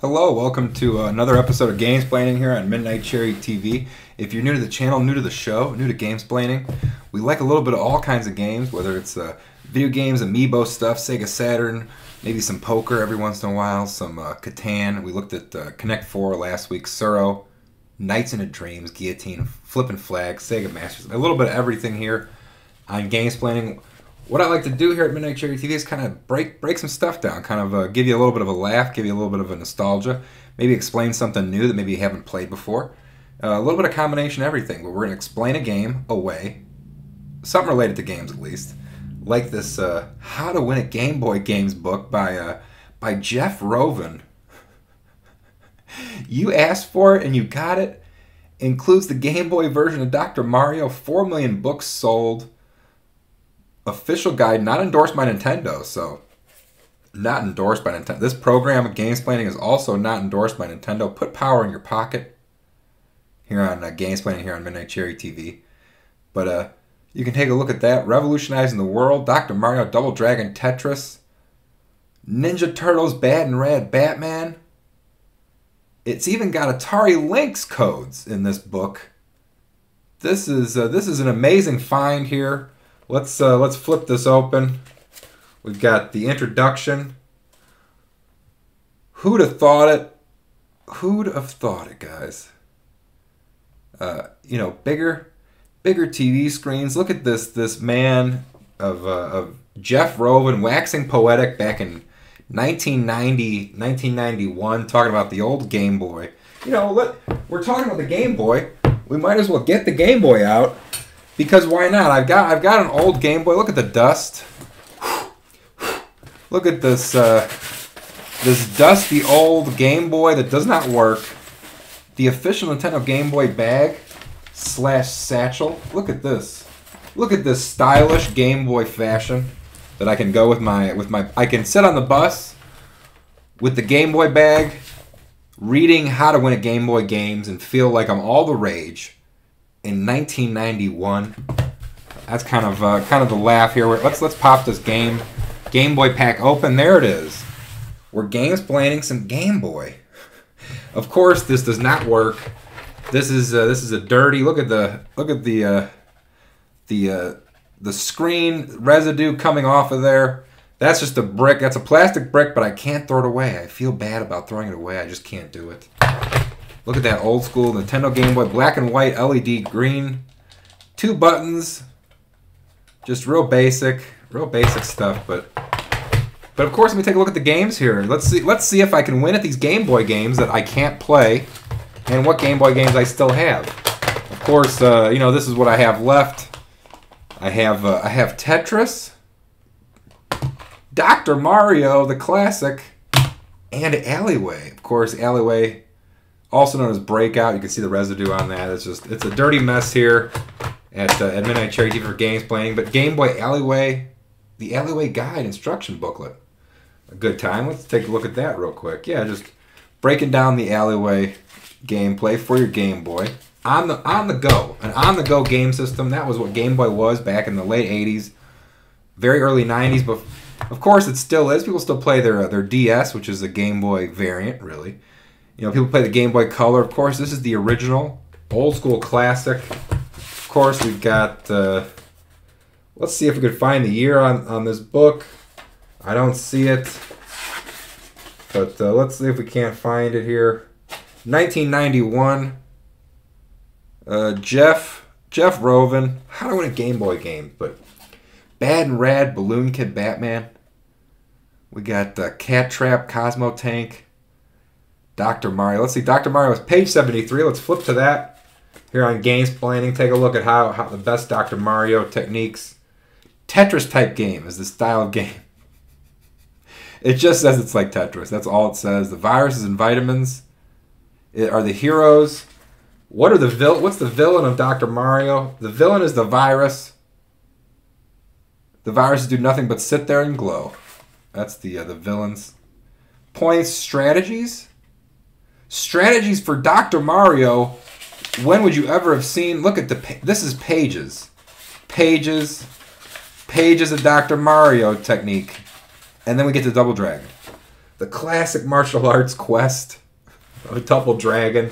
Hello, welcome to another episode of Gamesplaining here on Midnight Cherry TV. If you're new to the channel, new to the show, new to Gamesplaining, we like a little bit of all kinds of games, whether it's video games, amiibo stuff, Sega Saturn, maybe some poker every once in a while, some Catan. We looked at Connect 4 last week, Suro, Nights into Dreams, Guillotine, Flippin' Flag, Sega Masters, a little bit of everything here on Gamesplaining. What I like to do here at Midnight Cherry TV is kind of break some stuff down, kind of give you a little bit of a laugh, give you a little bit of a nostalgia, maybe explain something new that maybe you haven't played before. A little bit of combination of everything, but we're going to explain a game away, something related to games at least, like this How to Win at Game Boy Games book by Jeff Rovin. You asked for it and you got it. Includes the Game Boy version of Dr. Mario, 4 million books sold. Official guide, not endorsed by Nintendo, so not endorsed by Nintendo. This program of Gamesplaining is also not endorsed by Nintendo. Put power in your pocket here on Gamesplaining here on Midnight Cherry TV. But you can take a look at that. Revolutionizing the World, Dr. Mario, Double Dragon, Tetris, Ninja Turtles, Bad and Rad Batman. It's even got Atari Lynx codes in this book. This is an amazing find here. Let's flip this open. We've got the introduction. Who'd have thought it? Who'd have thought it, guys? You know, bigger TV screens. Look at this man of Jeff Rovin, waxing poetic back in 1990, 1991, talking about the old Game Boy. You know, we're talking about the Game Boy. We might as well get the Game Boy out. Because why not? I've got an old Game Boy. Look at the dust. Look at this this dusty old Game Boy that does not work. The official Nintendo Game Boy bag / satchel. Look at this. Look at this stylish Game Boy fashion that I can go with my. I can sit on the bus with the Game Boy bag, reading How to Win at Game Boy Games, and feel like I'm all the rage. In 1991, that's kind of the laugh here. Let's pop this Game Boy pack open. There it is. We're Gamesplaining some Game Boy. Of course, this does not work. This is a dirty. Look at the screen residue coming off of there. That's just a brick. That's a plastic brick, but I can't throw it away. I feel bad about throwing it away. I just can't do it. Look at that old school Nintendo Game Boy, black and white, LED green. 2 buttons. Just real basic stuff. But of course, let me take a look at the games here. Let's see if I can win at these Game Boy games that I can't play, and what Game Boy games I still have. Of course, you know, this is what I have left. I have Tetris, Dr. Mario, the classic, and Alleyway. Of course, Alleyway, also known as Breakout. You can see the residue on that. It's a dirty mess here at Midnight Cherry TV for Gamesplaining. But Game Boy Alleyway, the Alleyway Guide instruction booklet. A good time. Let's take a look at that real quick. Yeah, just breaking down the Alleyway gameplay for your Game Boy. On the go. An on-the-go game system. That was what Game Boy was back in the late 80s, very early 90s. But of course, it still is. People still play their DS, which is a Game Boy variant, really. You know, people play the Game Boy Color. Of course, this is the original, old school classic. Of course, we've got, let's see if we could find the year on this book. I don't see it. But let's see if we can't find it here. 1991. Jeff Rovin. How to Win a Game Boy Game. But Bad and Rad, Balloon Kid Batman. We got Cat Trap, Cosmo Tank. Dr. Mario. Let's see. Dr. Mario is page 73. Let's flip to that here on Gamesplaining. Take a look at how the best Dr. Mario techniques. Tetris type game is the style of game. It just says it's like Tetris. That's all it says. The viruses and vitamins are the heroes. What's the villain of Dr. Mario? The villain is the virus. The viruses do nothing but sit there and glow. That's the villains. Points, strategies. Strategies for Dr. Mario. When would you ever have seen? Look at this is pages. Pages of Dr. Mario technique. And then we get to Double Dragon. the classic martial arts quest, a Double Dragon.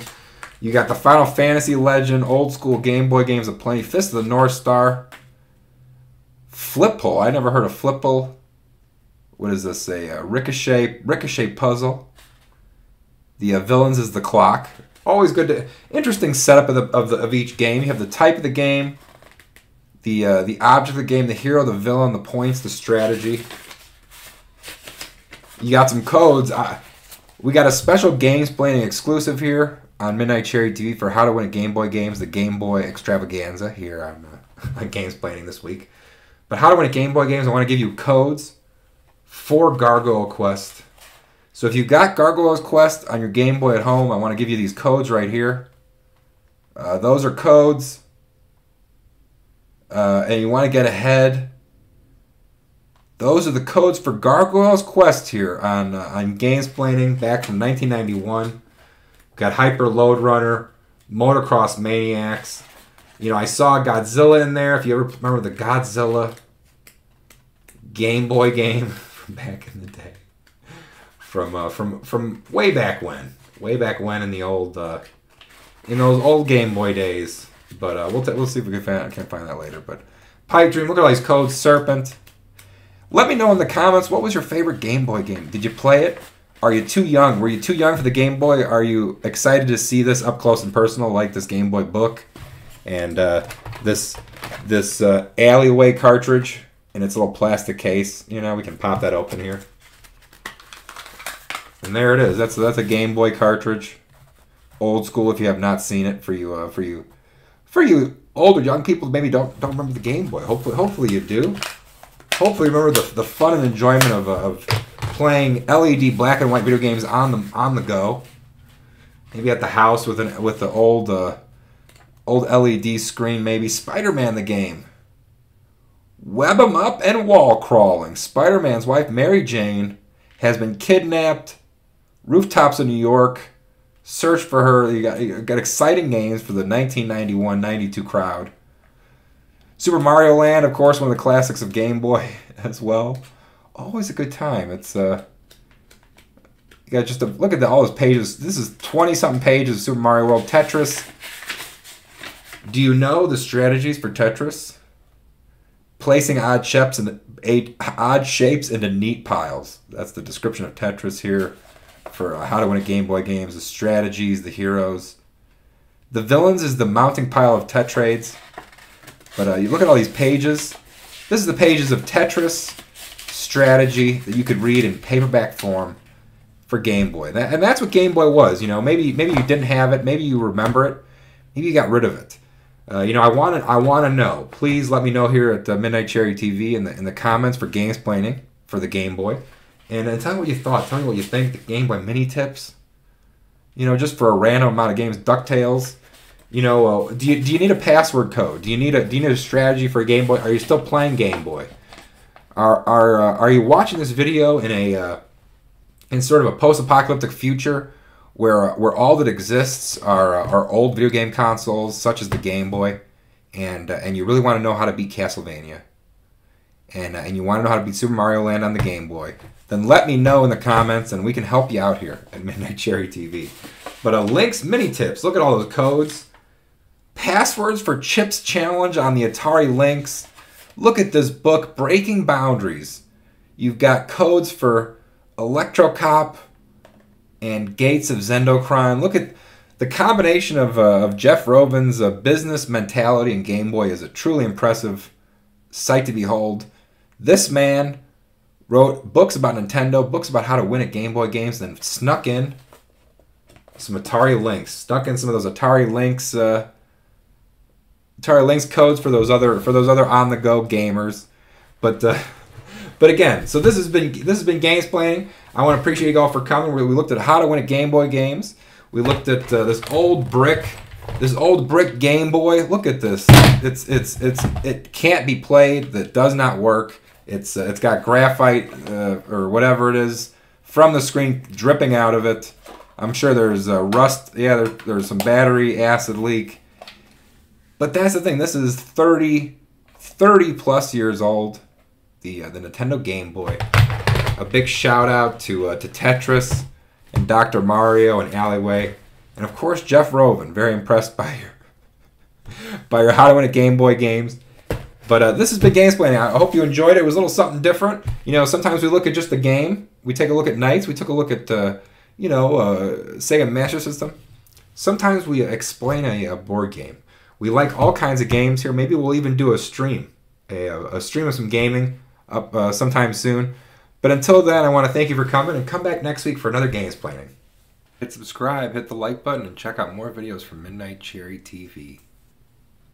You got the Final Fantasy Legend, old school Game Boy games of plenty. Fist of the North Star. Flipple. I never heard of Flipple. What is this? A Ricochet puzzle. The villains is the clock. Always good to interesting setup of each game. You have the type of the game, the object of the game, the hero, the villain, the points, the strategy. You got some codes. We got a special GAMEsplaining exclusive here on Midnight Cherry TV for how to win at Game Boy games, the Game Boy extravaganza here on GAMEsplaining this week. But how to win at Game Boy games, I want to give you codes for Gargoyle Quest. So if you've got Gargoyle's Quest on your Game Boy at home, I want to give you these codes right here. Those are codes. And you want to get ahead. Those are the codes for Gargoyle's Quest here on GAMEsplaining back from 1991. Got Hyper Load Runner, Motocross Maniacs. You know, I saw Godzilla in there. If you ever remember the Godzilla Game Boy game from back in the day. From way back when in the old in those old Game Boy days. But we'll see if we can find that later. But Pipe Dream, look at all these codes. Serpent. Let me know in the comments, what was your favorite Game Boy game? Did you play it? Are you too young? Were you too young for the Game Boy? Are you excited to see this up close and personal, like this Game Boy book and this Alleyway cartridge in its little plastic case? You know, we can pop that open here. And there it is. That's a Game Boy cartridge, old school. If you have not seen it, for you older young people, maybe don't remember the Game Boy. Hopefully you do. Hopefully remember the fun and enjoyment of playing LED black and white video games on the go. Maybe at the house with the old LED screen. Maybe Spider-Man the game. Web 'em up and wall crawling. Spider-Man's wife Mary Jane has been kidnapped. Rooftops of New York. Search for her. You got exciting games for the 1991-92 crowd. Super Mario Land, of course, one of the classics of Game Boy as well. Always a good time. It's you got just to look at all those pages. This is 20-something pages of Super Mario World. Tetris. Do you know the strategies for Tetris? Placing odd shapes into neat piles. That's the description of Tetris here for how to win at Game Boy games. The strategies, the heroes. The villains is the mounting pile of Tetrades. But you look at all these pages. This is the pages of Tetris strategy that you could read in paperback form for Game Boy. And that's what Game Boy was. You know, maybe you didn't have it. Maybe you remember it. Maybe you got rid of it. You know, I want to know. Please let me know here at Midnight Cherry TV in the comments for GAMEsplaining for the Game Boy, and tell me what you thought. Tell me what you think. The Game Boy mini tips. You know, just for a random amount of games. DuckTales. You know, do you need a password code? Do you need a strategy for a Game Boy? Are you still playing Game Boy? Are you watching this video in sort of a post-apocalyptic future where all that exists are old video game consoles such as the Game Boy, and you really want to know how to beat Castlevania, and you want to know how to beat Super Mario Land on the Game Boy? Then let me know in the comments, and we can help you out here at Midnight Cherry TV. But links, mini tips. Look at all those codes. Passwords for Chips Challenge on the Atari Lynx. Look at this book, Breaking Boundaries. You've got codes for Electrocop and Gates of Zendocrine. Look at the combination of Jeff Robin's business mentality and Game Boy is a truly impressive sight to behold. This man wrote books about Nintendo, books about how to win at Game Boy games, then snuck in some Atari Lynx. Snuck in some of those Atari Lynx codes for those other on-the-go gamers. But again, so this has been GAMEsplaining. I want to appreciate you all for coming. We looked at how to win at Game Boy games. We looked at this old brick Game Boy. Look at this. It can't be played. That does not work. It's got graphite or whatever it is from the screen dripping out of it. I'm sure there's rust. Yeah, there's some battery acid leak. But that's the thing. This is 30 plus years old. The Nintendo Game Boy. A big shout out to Tetris and Dr. Mario and Alleyway, and of course Jeff Roven. Very impressed by your How to Win a Game Boy games. But this has been GAMEsplaining. I hope you enjoyed it. It was a little something different. You know, sometimes we look at just the game. We take a look at Knights. We took a look at Sega Master System. Sometimes we explain a board game. We like all kinds of games here. Maybe we'll even do a stream, a stream of some gaming up sometime soon. But until then, I want to thank you for coming, and come back next week for another GAMEsplaining. Hit subscribe, hit the like button, and check out more videos from Midnight Cherry TV.